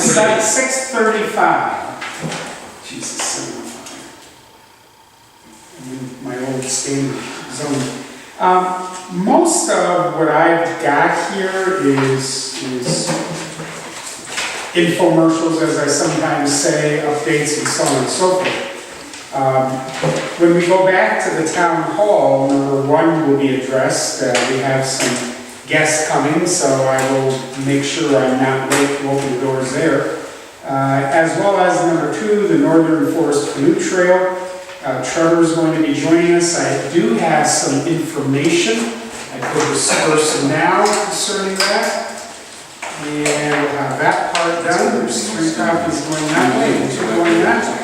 start at 6:35. Jesus, 7:05. My old standard zone. Most of what I've got here is infomercials, as I sometimes say, updates and so on and so forth. When we go back to the town hall, number one will be addressed. We have some guests coming, so I will make sure I'm not late to open the doors there. As well as number two, the Northern Forest Canoe Trail. Trevor's going to be joining us. I do have some information I could disperse now concerning that. And we'll have that part done. There's 3 copies going that way and 2 going that way.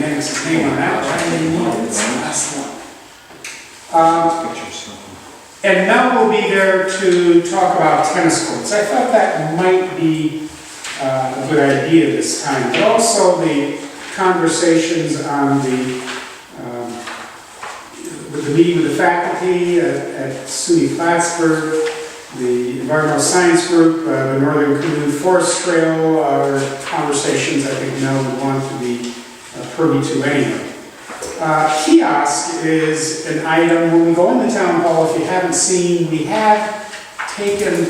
Man's name on that one. It's the last one. And Mel will be there to talk about tennis courts. I thought that might be a good idea this time, but also the conversations on with the meeting with the faculty at SUNY Plattsburgh, the environmental science group, the Northern Canoe Forest Trail, are conversations I think Mel would want to be privy to anyway. Kiosk is an item, when we go in the town hall, if you haven't seen, we have taken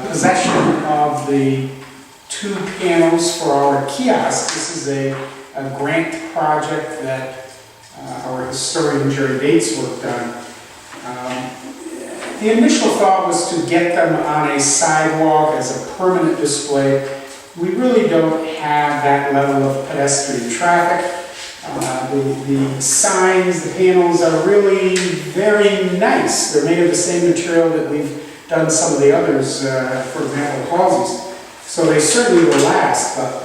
possession of the 2 panels for our kiosk. This is a grant project that our historian Jerry Bates worked on. The initial thought was to get them on a sidewalk as a permanent display. We really don't have that level of pedestrian traffic. The signs, the panels are really very nice. They're made of the same material that we've done some of the others, for example, Halsey's. So they certainly will last, but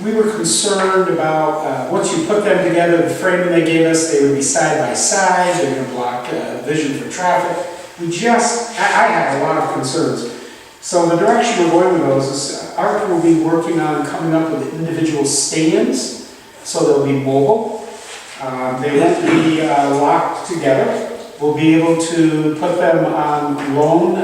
we were concerned about once you put them together, the framing they gave us, they would be side by side, they're going to block vision for traffic. I had a lot of concerns. So the direction we're going with those is Art will be working on coming up with individual stands, so they'll be mobile. They won't be locked together. We'll be able to put them on loan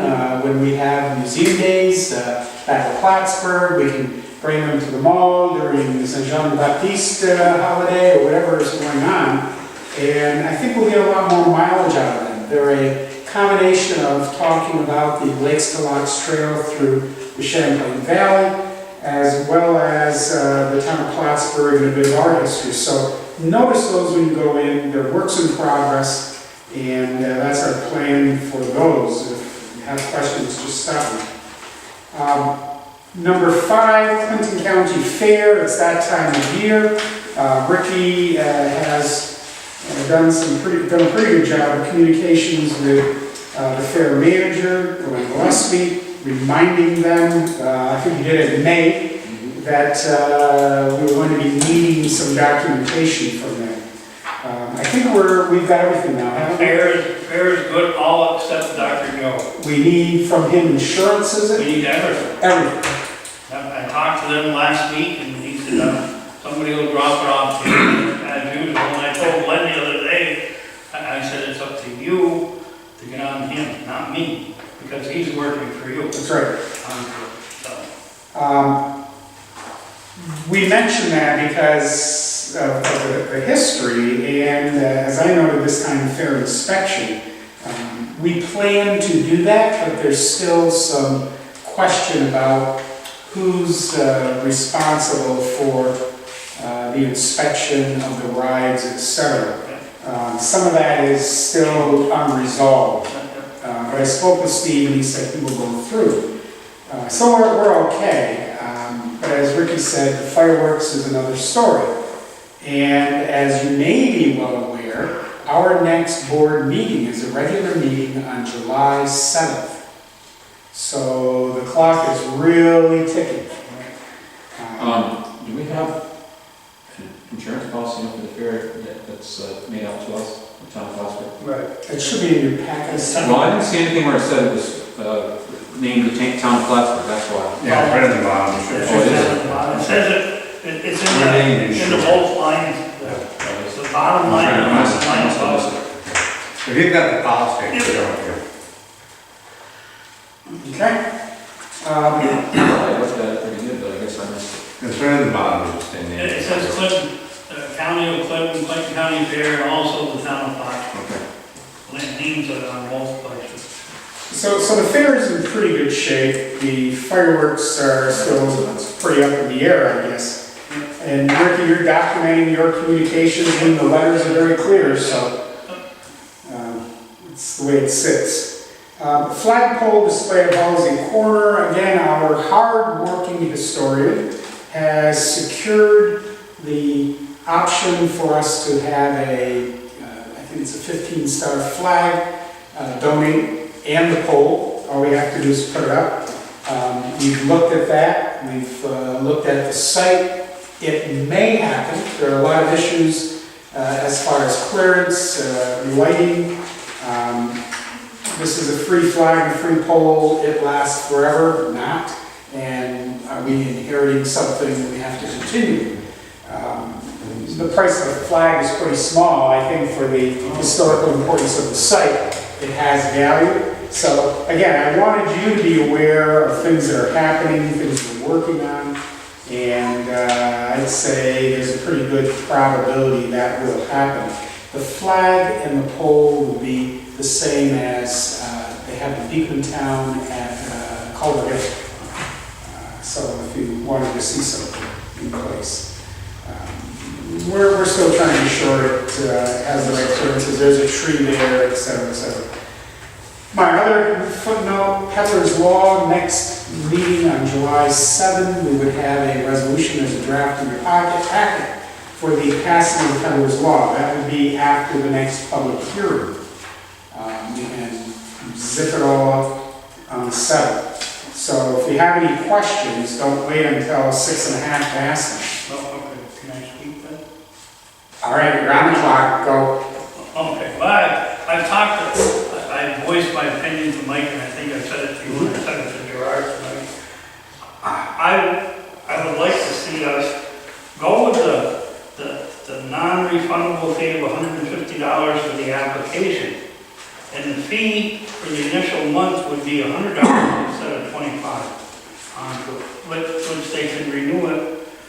when we have museum days back at Plattsburgh. We can bring them to the mall during the St. Jean Baptiste holiday or whatever is going on. And I think we'll get a lot more mileage out of them. They're a combination of talking about the Lakes to Locks Trail through the Champlain Valley, as well as the town of Plattsburgh and a bit of our history. So notice those when you go in. They're works in progress, and that's our plan for those. If you have questions, just stop me. Number 5, Clinton County Fair. It's that time of year. Ricky has done a pretty good job of communications with the fair manager, Glenn Gillespie, reminding them, I think he did it in May, that we were going to be needing some documentation from them. I think we've got everything now, haven't we? Fair is good, all except Dr. Joe. We need from him insurance, is it? We need everything. Everything. I talked to them last week, and he said, somebody will drop it off to you, as usual. And I told Glenn the other day, I said, it's up to you to get on him, not me, because he's working for you. That's right. So. We mentioned that because of the history, and as I noted this time in fair inspection, we plan to do that, but there's still some question about who's responsible for the inspection of the rides, etc. Some of that is still unresolved, but I spoke with Steve and he said he will go through. So we're okay. But as Ricky said, the fireworks is another story. And as you may be well aware, our next board meeting is a regular meeting on July 7th. So the clock is really ticking. Do we have an insurance policy for the fair that's made out to us, the town of Plattsburgh? Right. It should be in your packet. Well, I didn't see anything where it said it was named the town of Plattsburgh, that's why. Yeah, it's right at the bottom. It says it's in the both lines. It's the bottom line. If you've got the policy, you don't. Okay? I looked at it pretty good, but I guess I missed it. It's right at the bottom, it's in there. It says Clinton, County of Clinton, Clinton County Fair, and also the town of Plattsburgh. Okay. Names are on both places. So the fair is in pretty good shape. The fireworks are still pretty up in the air, I guess. And Ricky, you're documenting your communications, and the letters are very clear, so it's the way it sits. Flagpole display at Halsey Corner. Again, our hard-working historian has secured the option for us to have a, I think it's a 15-star flag, donate, and the pole. All we have to do is put it up. We've looked at that. We've looked at the site. It may happen. There are a lot of issues as far as clearance, lighting. This is a free flag, a free pole. It lasts forever, not. And are we inheriting something we have to continue? The price of the flag is pretty small, I think, for the historical importance of the site. It has value. So again, I wanted you to be aware of things that are happening, things we're working on, and I'd say there's a pretty good probability that will happen. The flag and the pole will be the same as they have in Beekman Town at Culver Hill. So if you wanted to see something in place. We're still trying to be sure it has the right clearances. There's a tree there, et cetera, et cetera. My other footnote, Peddler's Law, next meeting on July 7, we would have a resolution as a draft in your packet for the passing of Peddler's Law. That would be after the next public hearing. We can zip it all up on the 7th. So if you have any questions, don't wait until 6:30 to ask them. Oh, okay, can I speak then? All right, you're on the clock, go. Okay, well, I voiced my opinion to Mike, and I think I said it to you, and I said it to Gerard tonight. I would like to see us go with the non-refundable fee of $150 for the application. And the fee for the initial month would be $100 instead of $25, which they can renew it.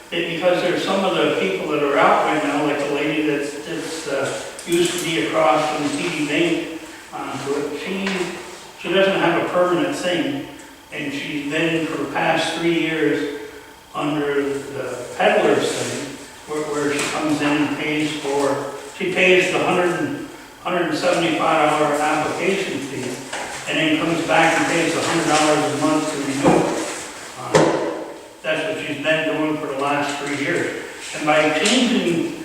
Because there's some of the people that are out right now, like the lady that's used to be across from TD Bank, she doesn't have a permanent thing, and she's been for the past 3 years under the peddler's thing, where she comes in and pays the $175 application fee, and then comes back and pays $100 a month to renew it. That's what she's been doing for the last 3 years. And by changing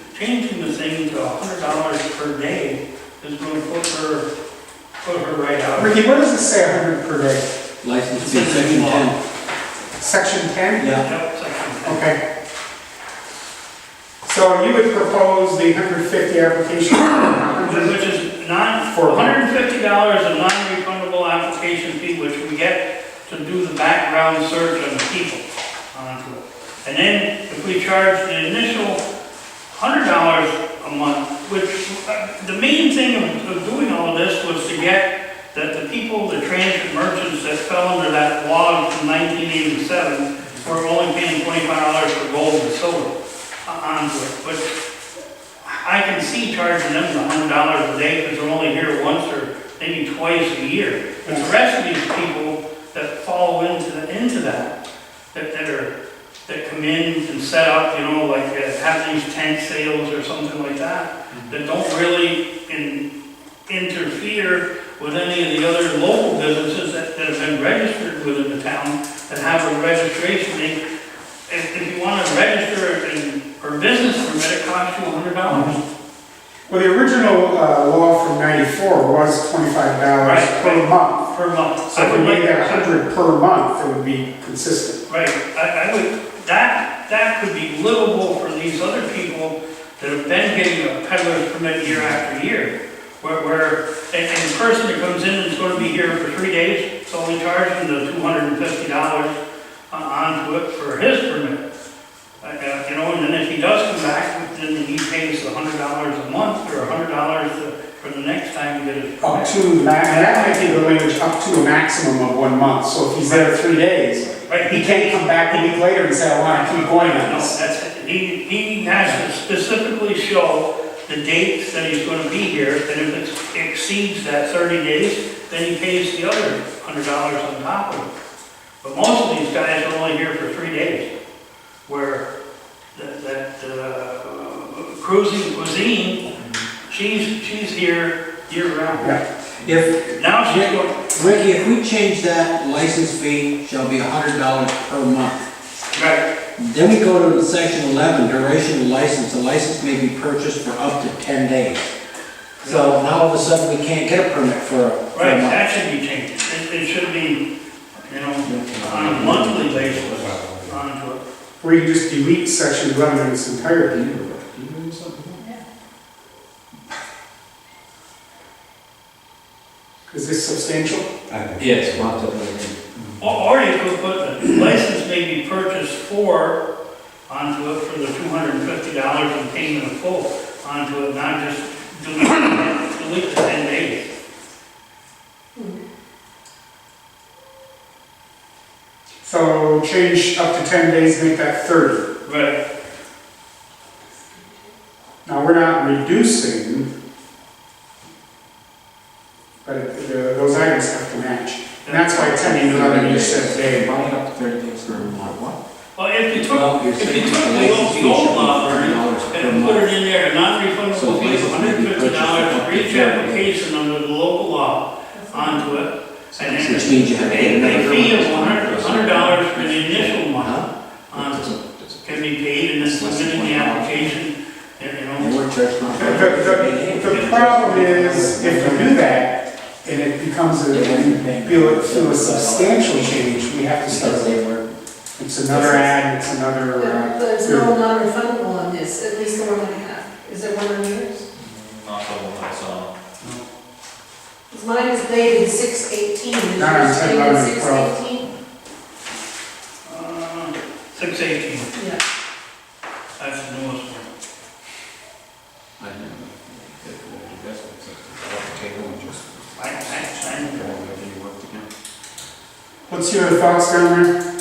the thing to $100 per day is going to put her right out. Ricky, what does it say 100 per day? License fee, section 10. Section 10? Yeah. Yep, section 10. Okay. So you would propose the 150 application? Which is $150 a non-refundable application fee, which we get to do the background search on the people onto it. And then if we charge the initial $100 a month, which the main thing of doing all of this was to get that the people, the transit merchants that fell under that law in 1987 were only paying $25 for gold and silver onto it. But I can see charging them the $100 a day because they're only here once or maybe twice a year. But the rest of these people that fall into that come in and set up, like have these tent sales or something like that, that don't really interfere with any of the other local businesses that have been registered within the town that have a registration. If you want to register for a business permit, it costs you $100. Well, the original law from 94 was $25 per month. Per month. So if we made that 100 per month, it would be consistent. Right. I would. That could be livable for these other people that have been getting a peddler's permit year after year. Where and the person that comes in is going to be here for 3 days, so we charge him the $250 onto it for his permit. And then if he does come back, then he pays the $100 a month or $100 for the next time to get his Up permit. to, that might be the language, up to a maximum of 1 month. So if he's there 3 days, Right, he can't come back a week later and say, I want to keep going on No, this. that's, he has to specifically show the dates that he's gonna be here, and if it exceeds that 30 days, then he pays the other $100 on top of it. But most of these guys are only here for 3 days, where Cruising Cuisine, she's here year round. Yeah. If, Now she's going, Ricky, if we change that, license fee shall be $100 per month. right, Then we go to section 11, duration of license. The license may be purchased for up to 10 days. So now all of a sudden, we can't get a permit for a right, month. that should be changed. It should be, you know, on a monthly basis onto it. Or you just delete section 11 in its entirety. Is this substantial? Yes, lots of Or you could put, the license may be purchased for, onto it for the $250 in payment of full, onto it, not just delete the 10 days. So change up to 10 days, make that 30. Right. Now, we're not reducing, but those items have to match. And that's why 10 and 11 you said day. Buy it up to 30 days for what? Well, if you Well, took, you're if you saying took the the license fee old should be law, $30 per and put month. it in there, a non-refundable So fee of license may be purchased for $150 up for to each 30 application under the local law onto it. And then Which means you have to get a another fee of permit. $100 for the initial month Huh? onto it. Can be paid and then submitting the application, and, you And know. we're charged The problem is, if we do that, and it becomes feel a substantial change, we have to start over. It's another ad, it's another, There's no non-refundable on this, at least the one I have. Is there one on yours? Not the one I saw. 'Cause mine is dated 6/18. Is Not on yours 10, dated not on 6/18? 6/18, Yeah. that's the newest one. I didn't know. That's what it says. Off the table and just I whatever you worked again. what's your thoughts down there?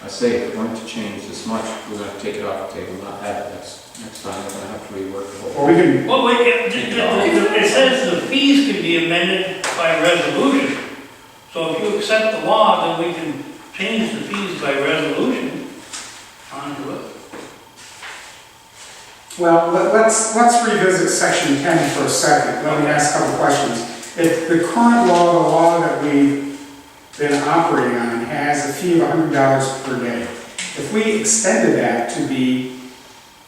I say if we're going to change this much, we're going to take it off the table, not have it next time. We're going to have to rework the whole. Well, we can, Well, wait, it says the fees can be amended by resolution. So if you accept the law, then we can change the fees by resolution onto it. well, let's revisit section 10 for a second. Let me ask a couple questions. If the current law, the law that we've been operating on, has a fee of $100 per day. If we extended that to be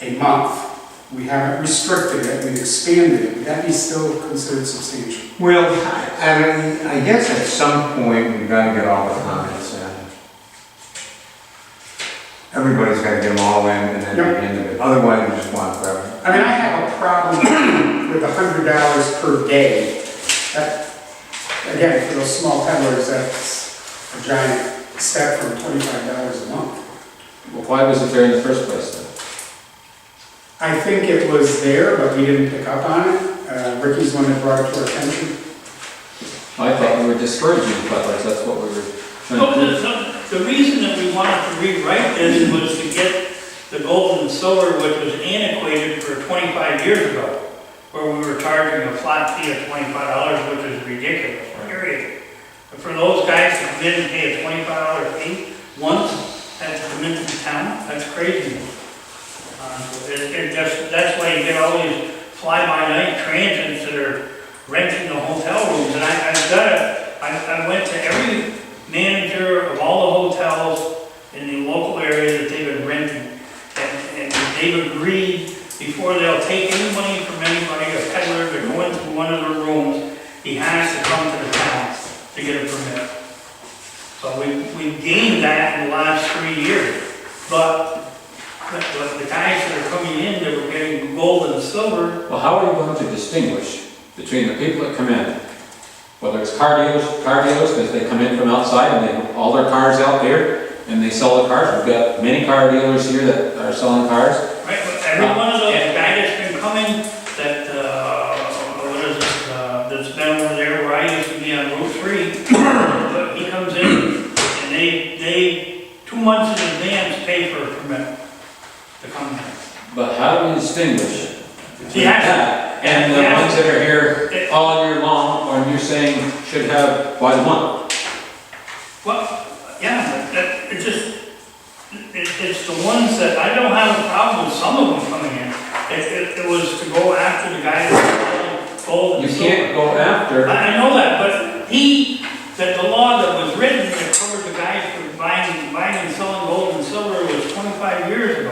a month, we haven't restricted it, we've expanded it, would that be still considered substantial? Well, I guess at some point, we've got to get all the comments in. Everybody's got to get them all in, and then at the end of it, otherwise we just want forever. I mean, I have a problem with $100 per day. That, again, for those small peddlers, that's a giant step from $25 a month. Well, why was it there in the first place then? I think it was there, but we didn't pick up on it. Ricky's the one that brought it to our attention. I thought we were discouraging peddlers, that's what we were trying No, to do. the reason that we wanted to rewrite this was to get the gold and silver, which was antiquated for 25 years ago, where we were charging a flat fee of $25, which is ridiculous, period. But for those guys to come in and pay a $25 fee once, and to come into the town, that's crazy. That's why you get all these fly-by-night transients that are renting the hotel rooms. And I went to every manager of all the hotels in the local area that they've been renting. And they've agreed, before they'll take any money from anybody, a peddler to go into one of the rooms, he has to come to the town to get a permit. So we've gained that in the last 3 years. But the guys that are coming in, that were getting gold and silver. Well, how are you going to distinguish between the people that come in, whether it's car dealers, because they come in from outside and they have all their cars out there and they sell the cars. We've got many car dealers here that are selling cars. Right, but every one of those guys that's been coming, that, what is they 2 months in advance pay for a permit to come in. But how do we distinguish between Yeah. that and the ones that are here all year long, or you're saying should have by the month? Well, yeah, but it just, it's the ones that, I don't have a problem with some of them coming in. It was to go after the guy that's gold You and silver. can't go after, I know that, but that the law that was written that covered the guys for buying and selling gold and silver was 25 years ago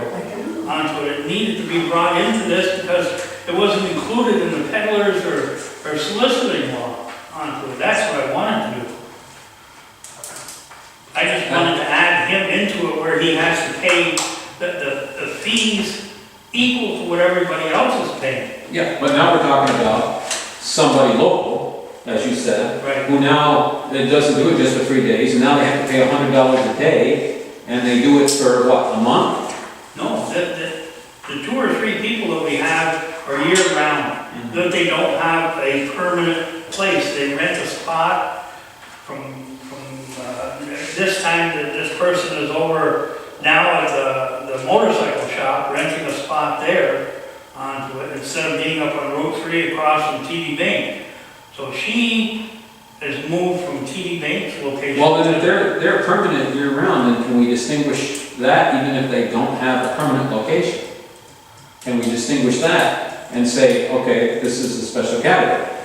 onto it. It needed to be brought into this because it wasn't included in the peddlers or soliciting law onto it. That's what I wanted to do. I just wanted to add him into it where he has to pay the fees equal to what everybody else is paying. yeah, but now we're talking about somebody local, as you said, Right. who now, it doesn't do it just for 3 days, and now they have to pay $100 a day, and they do it for what, a month? No, the 2 or 3 people that we have are year round. That they don't have a permanent place. They rent a spot from this time that this person is over now at the motorcycle shop, renting a spot there onto it, instead of being up on Route 3 across from TD Bank. So she has moved from TD Bank's location. Well, then if they're permanent year-round, then can we distinguish that even if they don't have a permanent location? Can we distinguish that and say, okay, this is a special category?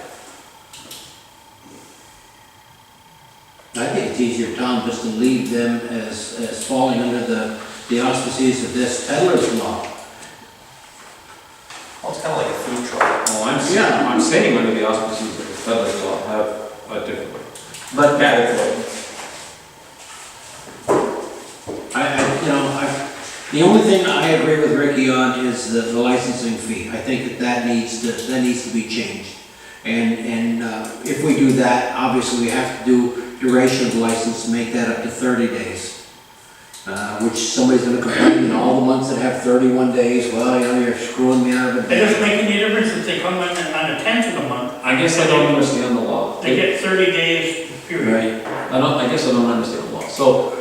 I think it's easier, Tom, just to leave them as falling under the auspices of this peddler's law. Well, it's kind of like a food truck. Oh, Yeah. I'm saying under the auspices of the federal law, have a different But category. the only thing I agree with Ricky on is the licensing fee. I think that needs to be changed. And if we do that, obviously we have to do duration of license, make that up to 30 days. Which somebody's gonna complain, all the months that have 31 days, well, you're screwing me out of It it. doesn't make any difference if they come in on the 10th of the month. I guess I don't understand the law. They get 30 days period. Right. I guess I don't understand the law. So,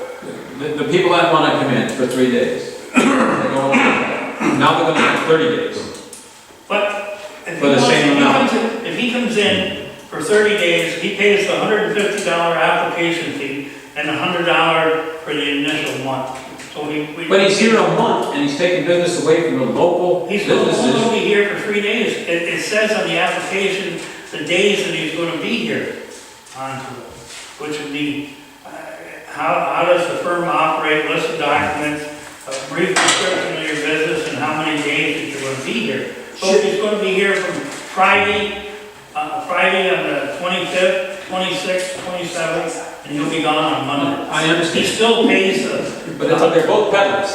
the people that wanna come in for 3 days, they go, now they're gonna have 30 days. But if For the same amount. if he comes in for 30 days, he pays the $150 application fee and $100 for the initial month. So But he's here a month, and he's taking business away from the local He's only businesses. going to be here for 3 days. It says on the application the days that he's going to be here onto it, which would be, how does the firm operate, list of documents, a brief description of your business, and how many days that you're going to be here. So if he's going to be here from Friday on the 25th, 26th, 27th, and he'll be gone on Monday. I He understand, still pays the, but they're both peddlers.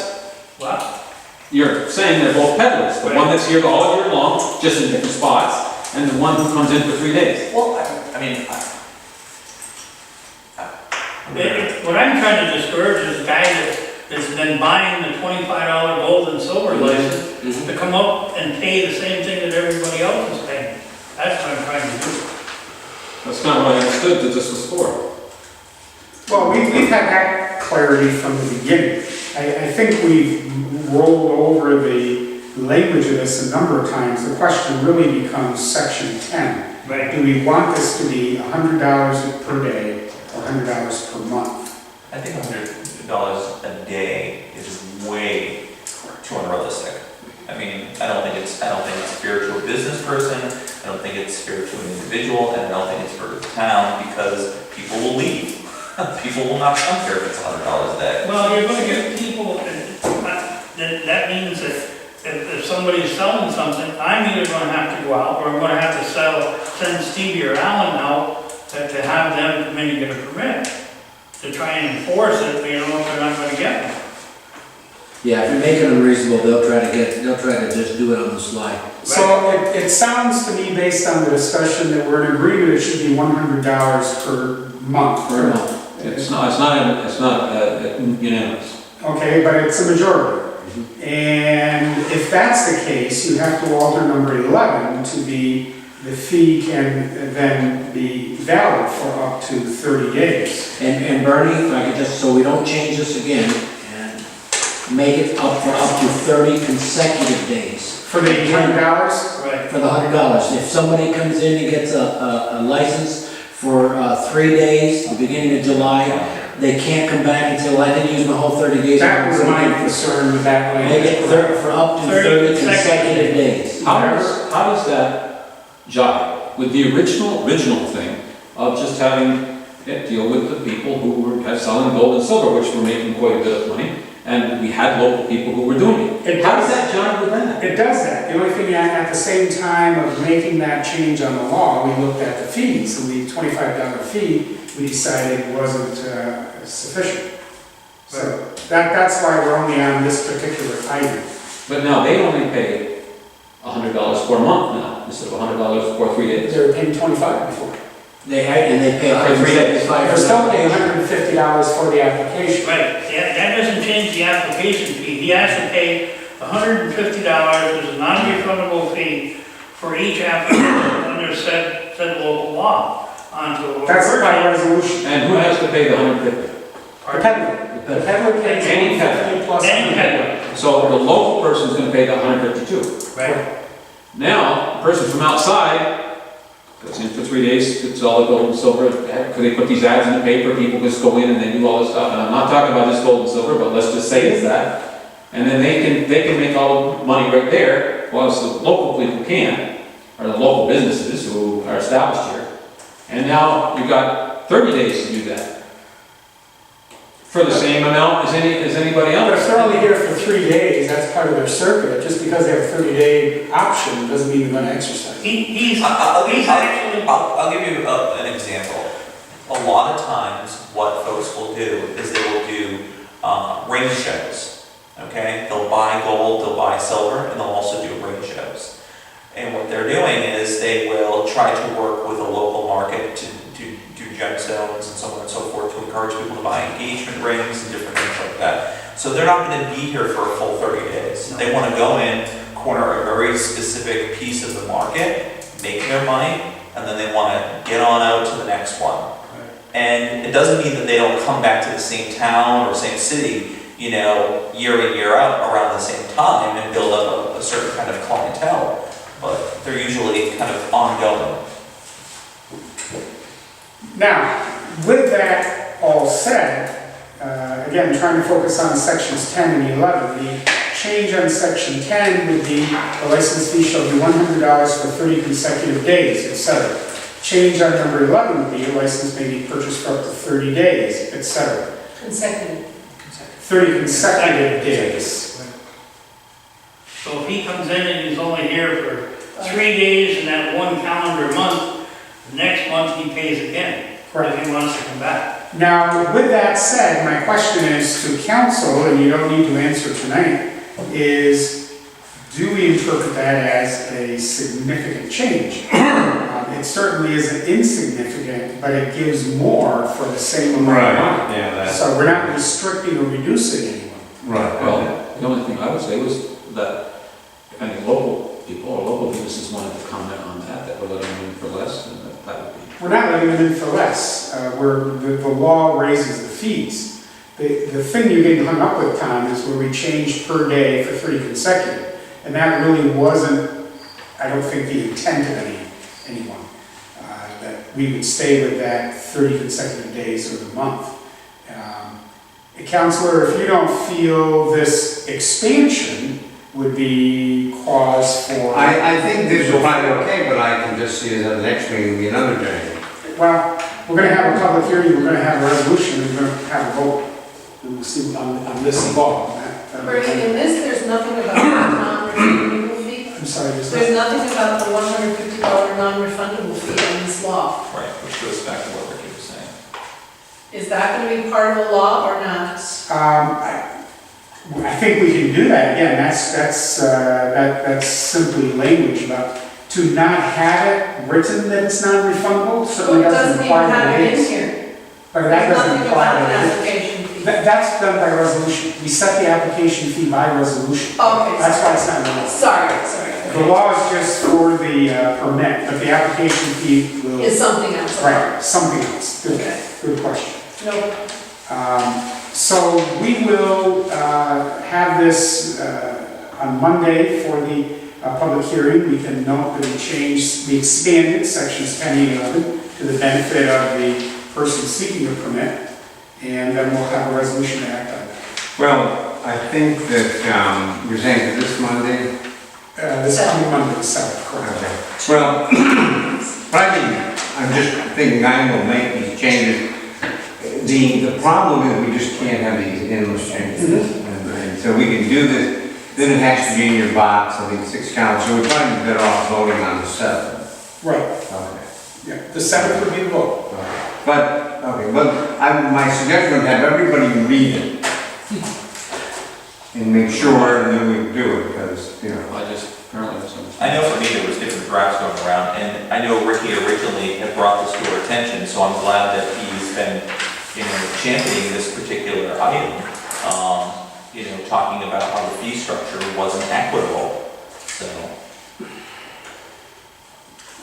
what? You're saying they're both peddlers, the one that's here all year long, just in different spots, and the one who comes in for 3 days. Well, I mean, What I'm trying to discourage is the guy that's been buying the $25 gold and silver license to come up and pay the same thing that everybody else is paying. That's what I'm trying to do. That's not what I understood that this was for. Well, we've had that clarity from the beginning. I think we've rolled over the language of this a number of times. The question really becomes section 10. Right. Do we want this to be $100 per day or $100 per month? I think $100 a day is way too unrealistic. I mean, I don't think it's fair to a business person, I don't think it's fair to an individual, and I don't think it's fair to the town, because people will leave. People will not come here if it's $100 a day. Well, you're going to get people, that means that if somebody's selling something, I'm either going to have to go out, or I'm going to have to send Stevie or Alan out to have them come in and get a permit, to try and enforce it, if they're not going to get one. Yeah, if you make it unreasonable, they'll try to just do it on the slide. So it sounds to me, based on the discussion, that we're in agreement it should be $100 per month. Per month. It's not unanimous. Okay, but it's a majority. And if that's the case, you have to alter number 11 to be the fee can then be valid for up to 30 days. And Bernie, if I could just, so we don't change this again, and make it up for up to 30 consecutive days. For the $100? Right. For the $100. If somebody comes in and gets a license for 3 days, the beginning of July, they can't come back and say, well, I didn't use my whole 30 days. That was my concern with that Make it language. for up to 30 30 consecutive days. How does that jive with the original thing of just having it deal with the people who were selling gold and silver, which were making quite a bit of money, and we had local people who were doing it? It How does does that jive with that? It does that. The only thing, at the same time of making that change on the law, we looked at the fees, and the $25 fee, we decided wasn't sufficient. So that's why we're only on this particular item. But now they only pay $100 per month now, instead of $100 for 3 days. They were paying $25 before. They pay For 3 days. They're still paying $150 for the application. Right, that doesn't change the application fee. He has to pay $150 as a non-refundable fee for each application under said local law. That's by resolution. And who has to pay the $150? The peddler. The peddler pays Any peddler. $150 plus. Any peddler. So the local person's gonna pay the $152. Right. Now, the person from outside goes in for 3 days, gets all the gold and silver. Could they put these ads in the paper, people just go in and they do all this stuff? And I'm not talking about just gold and silver, but let's just say it's that. And then they can make all the money right there, whilst the local people can't, or the local businesses who are established here. And now you've got 30 days to do that. For the same amount as anybody But if else. they're only here for 3 days, that's part of their circuit. Just because they have a 30-day option doesn't mean they're gonna exercise. He's I'll give actually, you an example. A lot of times, what folks will do is they will do ring shows, okay? They'll buy gold, they'll buy silver, and they'll also do ring shows. And what they're doing is they will try to work with a local market to do gemstones and so on and so forth to encourage people to buy engagement rings and different things like that. So they're not going to be here for a full 30 days. They want to go in, corner a very specific piece of the market, make their money, and then they want to get on out to the next one. And it doesn't mean that they don't come back to the same town or same city, you know, year in, year out around the same time and build up a certain kind of clientele. But they're usually kind of ongoing. Now, with that all said, again, trying to focus on sections 10 and 11, the change on section 10 would be the license fee shall be $100 for 30 consecutive days, etc. Change on number 11 would be a license may be purchased for up to 30 days, etc. Consecutive. 30 consecutive days. so if he comes in and he's only here for 3 days in that one calendar month, the next month he pays again, if he wants to come back. Now, with that said, my question is to council, and you don't need to answer tonight, is do we interpret that as a significant change? It certainly isn't insignificant, but it gives more for the same amount of money. Yeah, that's, So we're not restricting or reducing anyone. right. Well, the only thing I would say was that if any local people or local businesses wanted to comment on that we're letting them in for less, then that would be. We're not letting them in for less. The law raises the fees. The thing you're getting hung up with, Tom, is where we changed per day for 30 consecutive. And that really wasn't, I don't think, the intent of anyone. That we would stay with that 30 consecutive days of the month. Counselor, if you don't feel this expansion would be cause for... I think this will probably be okay, but I can just see it at the next meeting will be another day. Well, we're going to have a public hearing, we're going to have a resolution, and we're going to have a vote. And we'll see on this law. Bernie, in this, there's nothing about the non-refundable fee. I'm sorry, just... There's nothing about the $150 non-refundable fee in this law. Right, which goes back to what Ricky was saying. Is that going to be part of the law or not? I think we can do that, again, that's simply language, but to not have it written that it's non-refundable certainly Well, it doesn't doesn't even apply have to it in this. here. But that There's doesn't nothing apply about an to this. application fee. That's done by resolution, we set the application fee by resolution. Okay. That's why it's not in the law. Sorry. The law is just for the permit, but the application fee will. Is something else. Right, something else. Good, Okay. good question. Nope. So we will have this on Monday for the public hearing. We can note that we expanded sections 10 and 11 to the benefit of the person seeking a permit, and then we'll have a resolution to act on that. Well, I think that, you're saying that this Monday? This coming Monday, the 7th, correct? Okay. Well, I'm just thinking I will make these changes. The problem is we just can't have these endless changes. And so we can do this, then it has to be in your box, I think 6 counts, so we're probably better off voting on the 7th. Right, Okay. yeah, the 7th would be the vote. But my suggestion would have everybody read it. And make sure, and then we do it, because, you know. I just apparently misunderstood. I know for me, there was different drafts going around, and I know Ricky originally had brought this to our attention, so I'm glad that he's been, championing this particular item. Talking about how the fee structure wasn't equitable, so.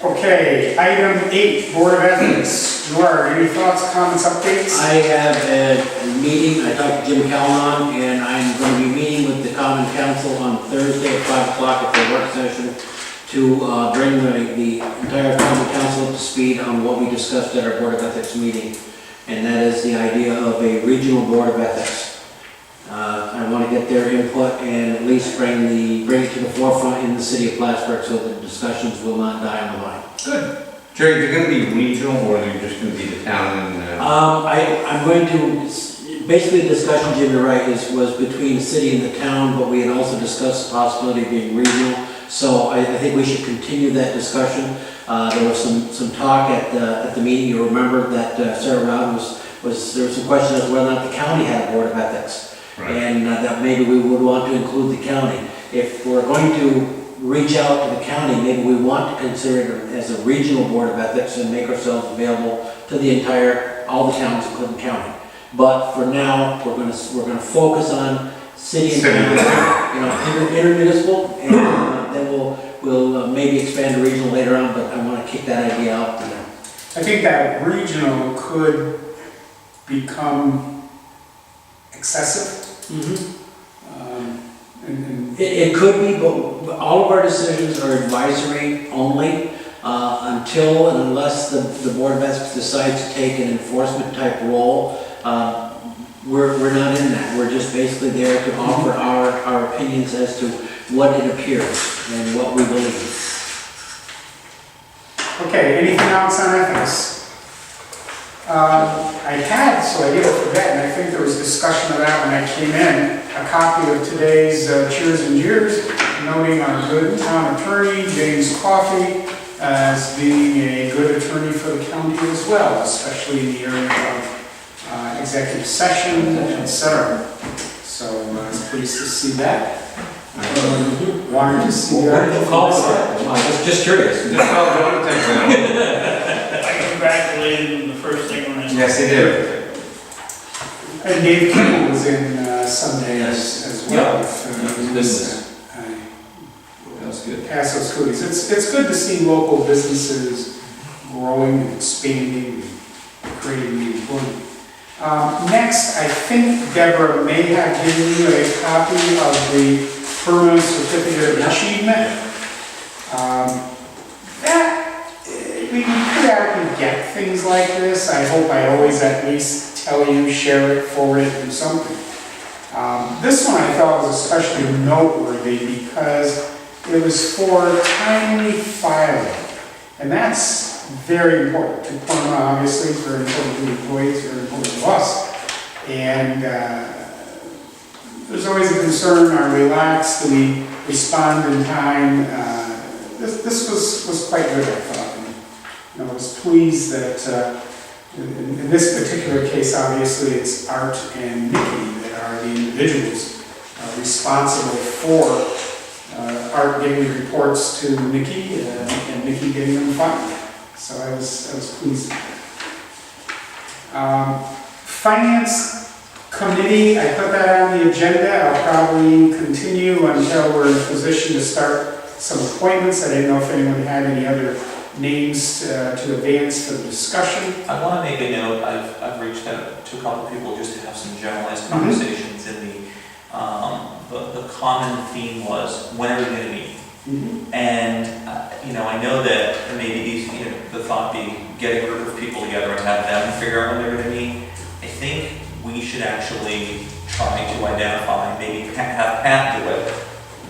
Okay, item 8, Board of Ethics. Laura, any thoughts, comments, updates? I have a meeting, I talked to Jim Calhoun, and I'm going to be meeting with the Common Council on Thursday at 5 o'clock at their work session to bring the entire Common Council up to speed on what we discussed at our Board of Ethics meeting. And that is the idea of a regional Board of Ethics. I want to get their input and at least bring it to the forefront in the city of Plattsburgh so that discussions will not die on the vine. Good. Jerry, they're gonna be regional, or they're just gonna be the town and, I'm going to, basically the discussion, Jim, you're right, was between the city and the town, but we had also discussed the possibility of being regional. So I think we should continue that discussion. There was some talk at the meeting. You remember that Sarah Rowden there was some question as to whether or not the county had a Board of Ethics. Right. And that maybe we would want to include the county. If we're going to reach out to the county, maybe we want to consider it as a regional Board of Ethics and make ourselves available to all the towns in Clinton County. But for now, we're going to focus on city and town, intermunicipal, and then we'll maybe expand to regional later on. But I want to kick that idea out to them. I think that regional could become excessive. It could be, but all of our decisions are advisory only until and unless the Board of Ethics decides to take an enforcement type role. We're not in that. We're just basically there to offer our opinions as to what it appears and what we believe. Okay, anything else on ethics? I had, so I didn't forget, and I think there was discussion of that when I came in, a copy of today's Cheers and Jeers, noting our good town attorney, James Coffey, as being a good attorney for the county as well, especially in the area of executive session, etc. So I was pleased to see that. Wanted to see Where did you call for that? I was just curious. I congratulated him the first thing when I saw. yes, he did. And Dave Kimball was in Sunday as well. Yeah. Business. That's good. Pass those cookies. It's good to see local businesses growing and expanding and creating new employment. Next, I think Deborah may have given you a copy of the permanent certificate of achievement. We periodically get things like this. I hope I always at least tell you, share it, forward it, do something. This one I thought was especially noteworthy because it was for timely filing. And that's very important to Plymouth, obviously, it's very important to the employees, very important to us. And there's always a concern, are we lax, do we respond in time? This was quite good, I thought. And I was pleased that in this particular case, obviously, it's Art and Nikki that are the individuals responsible for Art giving reports to Nikki and Nikki getting them filed. So I was pleased. Finance Committee, I put that on the agenda. I'll probably continue until we're in a position to start some appointments. I didn't know if anyone had any other names to advance for the discussion. I want to make a note, I've reached out to a couple people just to have some generalized Mhm. conversations, and the common theme was, when are we going to meet? And, I know that maybe these, the thought being, get a group of people together and have them figure out when they're going to meet. I think we should actually try to identify, maybe have Pat do it,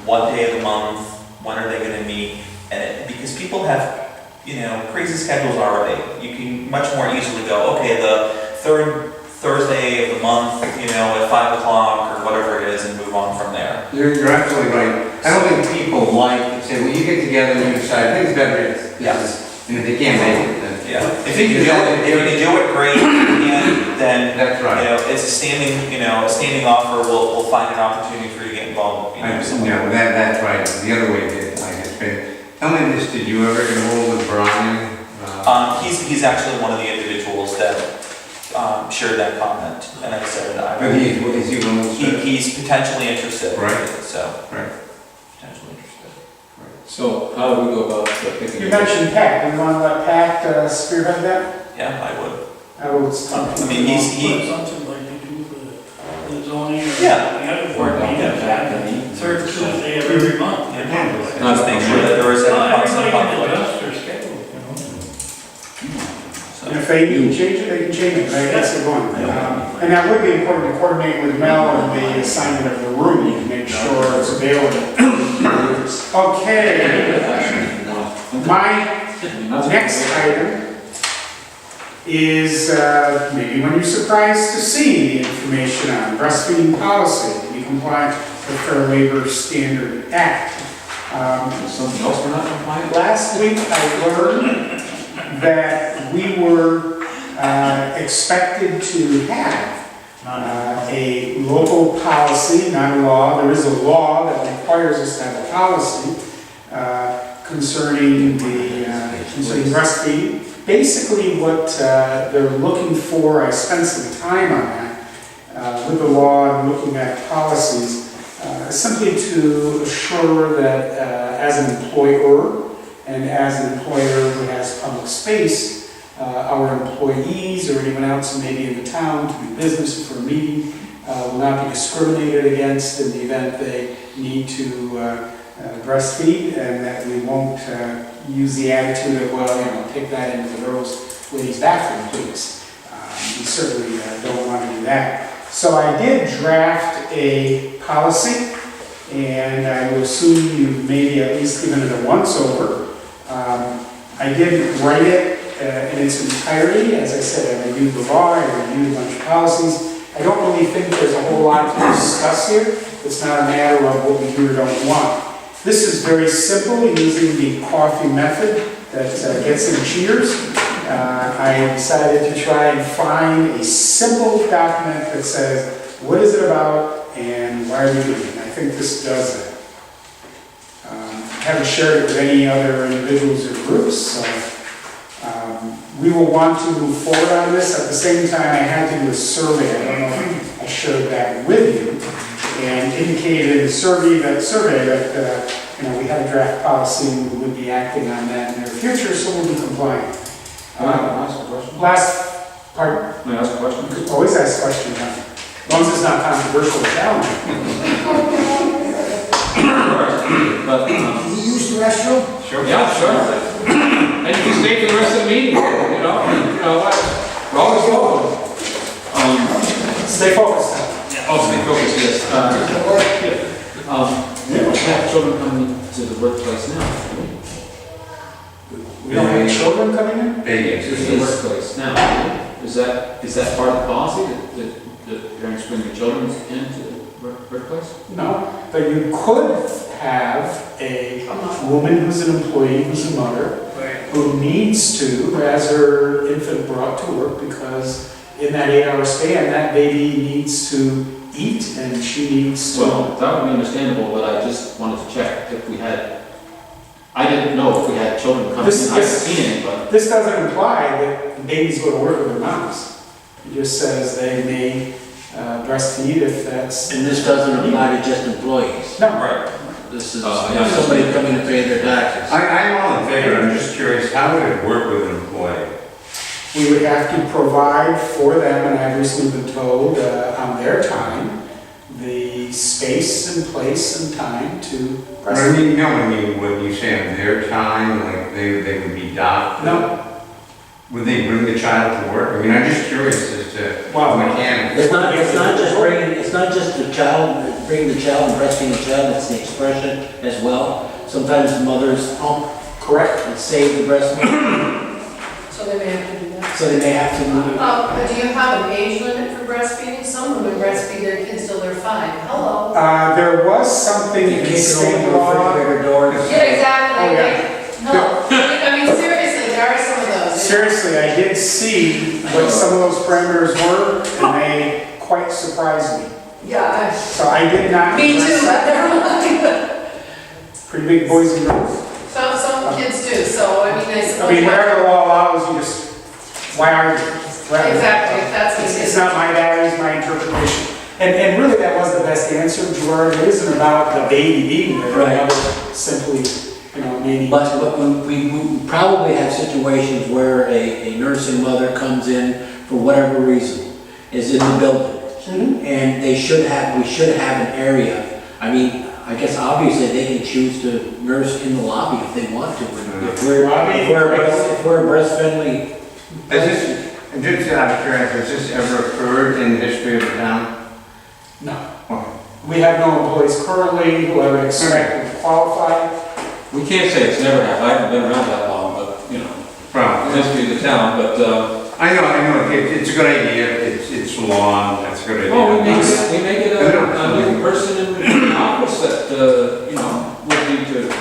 what day of the month, when are they going to meet? And because people have, crazy schedules already. You can much more easily go, okay, the third Thursday of the month, at 5 o'clock or whatever it is, and move on from there. You're absolutely right. I don't think people like to say, well, you get together and you decide, I think it's better if, and if they can't make it, then. Yeah. If you can do it, great. If you can't, then That's right. it's a standing offer. We'll find an opportunity for you to get involved. That's right. The other way did, like it's been. Tell me this, did you ever enroll with Brian? He's actually one of the individuals that shared that comment, and I said But is he willing to serve? he's potentially interested. Right. So Right. potentially interested. So how do we go about picking? You mentioned Pat. Do you want to let Pat spearhead that? Yeah, I would. I will talk to I mean, him. he's Something like they do for the zoning or Yeah. the other board meetings, third Tuesday of every month. Just make sure that there is a constant Everybody can conflict. adjust their schedule, And if they need to change it, they can change it, right? That's the one. And that would be important to coordinate with Mel and the assignment of the room, you can make sure it's available. Okay, my next item is, maybe when you're surprised to see the information on breastfeeding policy to be compliant with Fair Labor Standard Act. Something else we're not compliant with? Last week I learned that we were expected to have a local policy, not a law. There is a law that requires us to have a policy concerning breastfeeding. Basically what they're looking for, I spent some time on that with the law and looking at policies, simply to assure that as an employer and as an employer who has public space, our employees or anyone else who may be in the town to do business for a meeting will not be discriminated against in the event they need to breastfeed, and that we won't use the attitude of, well, take that into the ladies' bathroom, please. We certainly don't want to do that. So I did draft a policy, and I will assume you've maybe at least given it a once-over. I didn't write it in its entirety. As I said, I reviewed the law, I reviewed a bunch of policies. I don't really think there's a whole lot to discuss here. It's not a matter of what we do or don't want. This is very simple, using the coffee method that gets in cheers. I decided to try and find a simple document that says, what is it about and why are we doing it? And I think this does that. I haven't shared it with any other individuals or groups, so we will want to move forward on this. At the same time, I had to do a survey. I don't know if I shared that with you, and indicated in the survey that we have a draft policy and we would be acting on that in the near future, so we'll be compliant. Can I ask a question? Last part. Can I ask a question? Always ask questions, huh? As long as it's not controversial or challenging. But, Can you use the restroom? Sure. yeah, sure. And you can stay for the rest of the meeting, what? We're always welcome. Stay focused. Stay focused, yes. We don't have children coming to the workplace now. We don't have children coming in? To the workplace now. Is that part of the policy that parents bring their children into the workplace? No, but you could have a woman who's an employee, who's a mother, who needs to, has her infant brought to work because in that 8-hour span, that baby needs to eat and she needs to... Well, that would be understandable, but I just wanted to check if we had, I didn't know if we had children coming in. I haven't seen any, but... This doesn't imply that the babies go to work with their moms. It just says they may breastfeed if that's... And this doesn't apply to just employees. No, Right. This is Yeah. somebody coming to pay their taxes. I'm all in favor, I'm just curious, how would it work with an employee? We would have to provide for them, and I've recently been told, on their time, the space and place and time to But I breastfeed. mean, no, I mean, when you say on their time, like they would be docked? No, Would they bring the child to work? I mean, I'm just curious as to Well, mechanics. It's not just the child, bringing the child and breastfeeding the child, it's the expression as well. Sometimes the mothers pump correct. and save the breast milk, So they may have to do that. so they may have to move. But do you have an age limit for breastfeeding? Some women breastfeed their kids till they're 5. Hello? There was something The in kids can state open the law. refrigerator doors. Yeah, exactly. Oh, yeah. No, I mean, seriously, there are some of those. Seriously, I did see what some of those parameters were, and they quite surprised me. Yeah, So I did not. me too, address but that. never mind. Pretty big boys and girls. Some kids do, so I mean, I suppose. I mean, whatever the law allows, you just, why argue? Exactly, if that's what it It's is. not my values, my interpretation. And really, that was the best answer, Gerard. It isn't about the baby being there. Right. It was simply, maybe. But we probably have situations where a nursing mother comes in for whatever reason, is in the building. Mhm. And we should have an area. I mean, I guess obviously they can choose to nurse in the lobby if they want to. If we're a breast-friendly. Just out of curiosity, has this ever occurred in the history of the town? No. We have no employees currently who I would expect would qualify. We can't say it's never happened, I haven't been around that long, but, Well, the history of the town, but, I know, it's a good idea, it's long, that's a good idea. well, we make it a new person in the office that, would need to.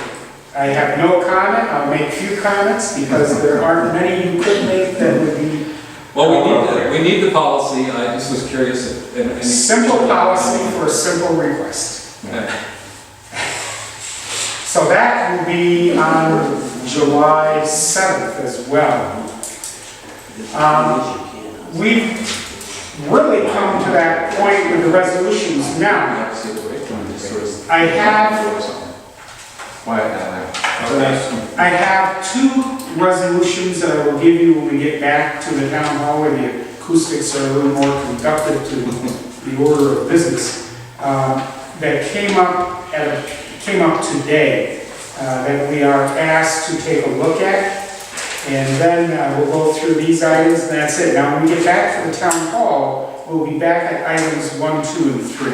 I have no comment. I'll make few comments because there aren't many you could make that would be Well, we need the policy, I just was curious if. any- simple policy for a simple request. Yeah. So that will be on July 7th as well. We've really come to that point with the resolutions now. I have Quiet down I have two resolutions that I will give you when we get back to the town hall where the acoustics are a little more conducive to the order of business. That came up today, that we are asked to take a look at. And then we'll go through these items and that's it. Now, when we get back to the town hall, we'll be back at items 1, 2, and 3.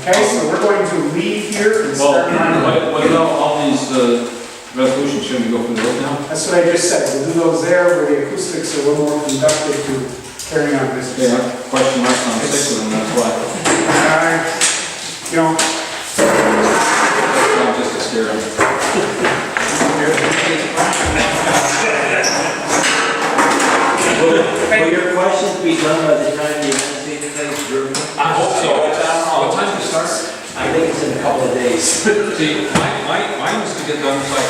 Okay, so we're going to leave here and Well, start on. what about all these resolutions, shouldn't we go through those now? That's what I just said. We'll do those there where the acoustics are a little more conducive to carrying on business. Yeah, question marks on 6 of them, that's why. Not just to scare them. Will your questions be done by the time the United States plays Germany? I hope so. What time do you start? I think it's in a couple of days. See, mine was to get done so I can